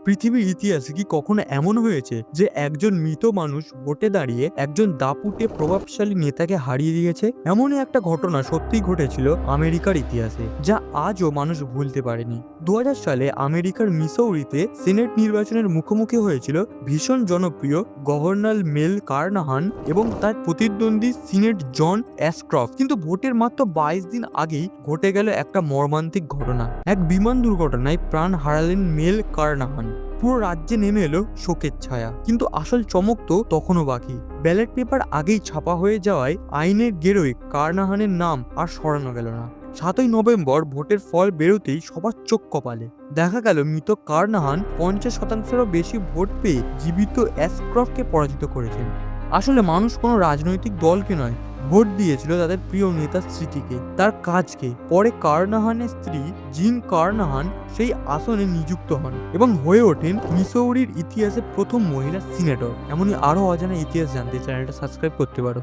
পৃথিবীর ইতিহাসে কি কখনো এমন হয়েছে যে একজন মৃত মানুষ ভোটে দাঁড়িয়ে একজন দাপুটে প্রভাবশালী নেতাকে হারিয়ে দিয়েছে? এমনই একটা ঘটনা সত্যিই ঘটেছিল আমেরিকার ইতিহাসে, যা আজও মানুষ ভুলতে পারেনি। 2000 সালে আমেরিকার মিসৌরিতে সিনেট নির্বাচনের মুখোমুখি হয়েছিল ভীষণ জনপ্রিয় গভর্নর মেল কারনাহান এবং তার প্রতিদ্বন্দ্বী সিনেট জন অ্যাশক্রফট। কিন্তু ভোটের মাত্র 22 দিন আগেই ঘটে গেল একটা মর্মান্তিক ঘটনা। এক বিমান দুর্ঘটনায় প্রাণ হারালেন মেল কারনাহান। পুরো রাজ্যে নেমে এলো শোকের ছায়া। কিন্তু আসল চমক তো তখনও বাকি। ব্যালট পেপার আগেই ছাপা হয়ে যাওয়ায় আইনের গেরোয় কারনাহানের নাম আর সরানো গেল না। 7ই নভেম্বর ভোটের ফল বেরোতেই সবার চোখ কপালে। দেখা গেল মৃত কারনাহান 50%-এরও বেশি ভোট পেয়ে জীবিত অ্যাশক্রফটকে পরাজিত করেছেন। আসলে মানুষ কোনো রাজনৈতিক দলকে নয়, ভোট দিয়েছিল তাদের প্রিয় নেতার স্মৃতিকে, তার কাজকে। পরে কারনাহানের স্ত্রী জিন কারনাহান সেই আসনে নিযুক্ত হন এবং হয়ে ওঠেন মিসৌরির ইতিহাসে প্রথম মহিলা সিনেটর। এমনই আরো অজানা ইতিহাস জানতে চ্যানেলটা সাবস্ক্রাইব করতে পারো।